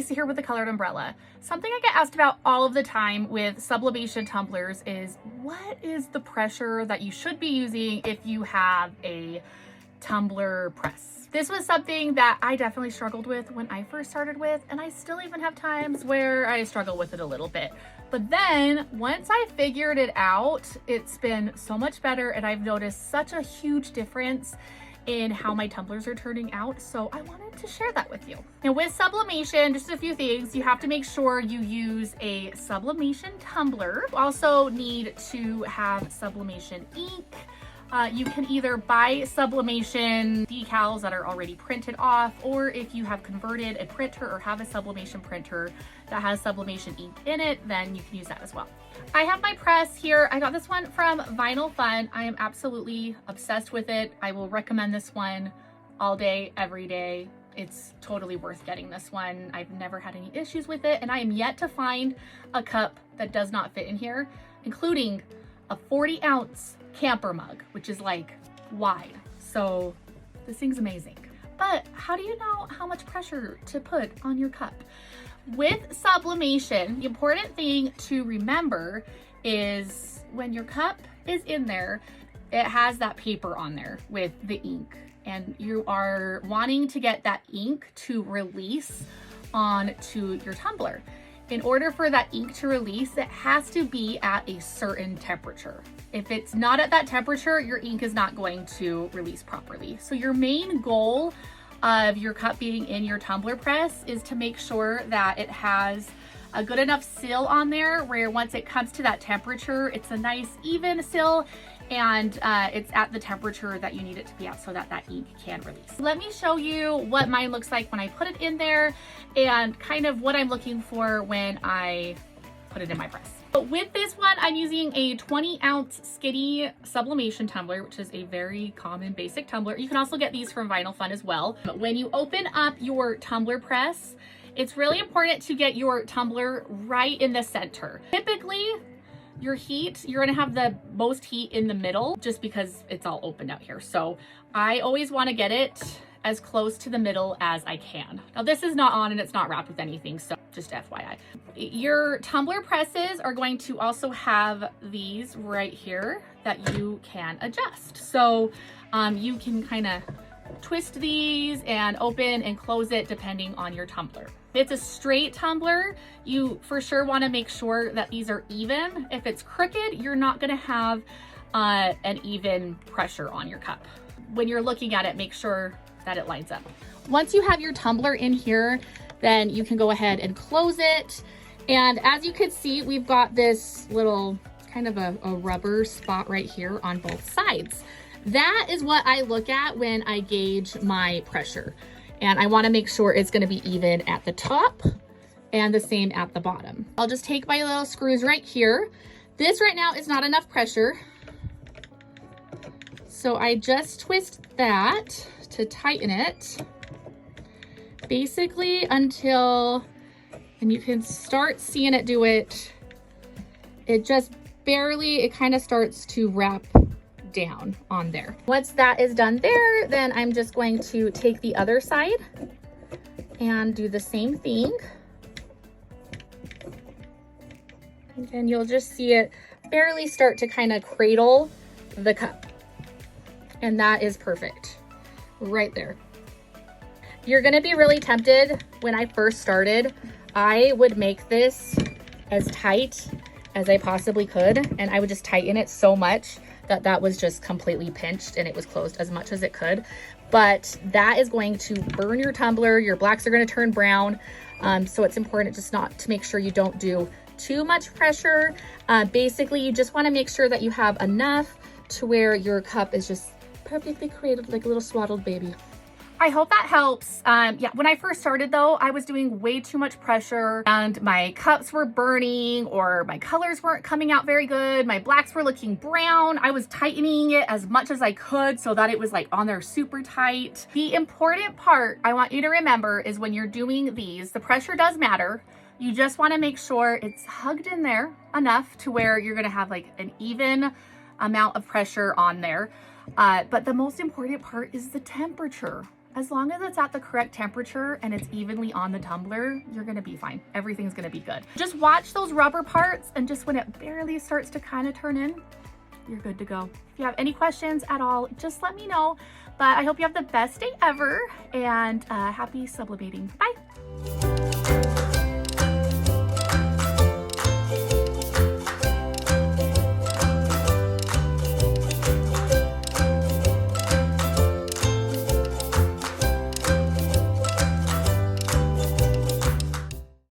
Lisa here with the Colored Umbrella. Something I get asked about all of the time with sublimation tumblers is what is the pressure that you should be using if you have a tumbler press? This was something that I definitely struggled with when I first started with, and I still even have times where I struggle with it a little bit. But then once I figured it out, it's been so much better, and I've noticed such a huge difference in how my tumblers are turning out, so I wanted to share that with you. Now with sublimation, just a few things. You have to make sure you use a sublimation tumbler. You also need to have sublimation ink. You can either buy sublimation decals that are already printed off, or if you have converted a printer or have a sublimation printer that has sublimation ink in it, then you can use that as well. I have my press here. I got this one from Vinyl Fun. I am absolutely obsessed with it. I will recommend this one all day, every day. It's totally worth getting this one. I've never had any issues with it, and I am yet to find a cup that does not fit in here, including a 40-ounce camper mug, which is like wide. So this thing's amazing. But how do you know how much pressure to put on your cup? With sublimation, the important thing to remember is when your cup is in there, it has that paper on there with the ink, and you are wanting to get that ink to release onto your tumbler. In order for that ink to release, it has to be at a certain temperature. If it's not at that temperature, your ink is not going to release properly. So your main goal of your cup being in your tumbler press is to make sure that it has a good enough seal on there where once it comes to that temperature, it's a nice even seal, and it's at the temperature that you need it to be at so that that ink can release. Let me show you what mine looks like when I put it in there and kind of what I'm looking for when I put it in my press. But with this one, I'm using a 20-ounce skinny sublimation tumbler, which is a very common basic tumbler. You can also get these from Vinyl Fun as well. But when you open up your tumbler press, it's really important to get your tumbler right in the center. Typically, your heat, you're gonna have the most heat in the middle just because it's all opened out here. So I always wanna get it as close to the middle as I can. Now this is not on and it's not wrapped with anything, so just FYI. Your tumbler presses are going to also have these right here that you can adjust. So you can kind of twist these and open and close it depending on your tumbler. If it's a straight tumbler, you for sure want to make sure that these are even. If it's crooked, you're not going to have an even pressure on your cup. When you're looking at it, make sure that it lines up. Once you have your tumbler in here, then you can go ahead and close it. And as you can see, we've got this little kind of a rubber spot right here on both sides. That is what I look at when I gauge my pressure. And I want to make sure it's going to be even at the top and the same at the bottom. I'll just take my little screws right here. This right now is not enough pressure, so I just twist that to tighten it, basically until, and you can start seeing it do it, it just barely, it kind of starts to wrap down on there. Once that is done there, then I'm just going to take the other side and do the same thing. And you'll just see it barely start to kind of cradle the cup. And that is perfect right there. You're gonna be really tempted. When I first started, I would make this as tight as I possibly could, and I would just tighten it so much that that was just completely pinched and it was closed as much as it could. But that is going to burn your tumbler. Your blacks are going to turn brown. So it's important just not to make sure you don't do too much pressure. Basically, you just want to make sure that you have enough to where your cup is just perfectly cradled like a little swaddled baby. I hope that helps. Yeah, when I first started though, I was doing way too much pressure and my cups were burning, or my colors weren't coming out very good. My blacks were looking brown. I was tightening it as much as I could so that it was like on there super tight. The important part I want you to remember is when you're doing these, the pressure does matter. You just want to make sure it's hugged in there enough to where you're going to have like an even amount of pressure on there. But the most important part is the temperature. As long as it's at the correct temperature and it's evenly on the tumbler, you're gonna be fine. Everything's gonna be good. Just watch those rubber parts, and just when it barely starts to kind of turn in, you're good to go. If you have any questions at all, just let me know. But I hope you have the best day ever, and happy sublimating. Bye.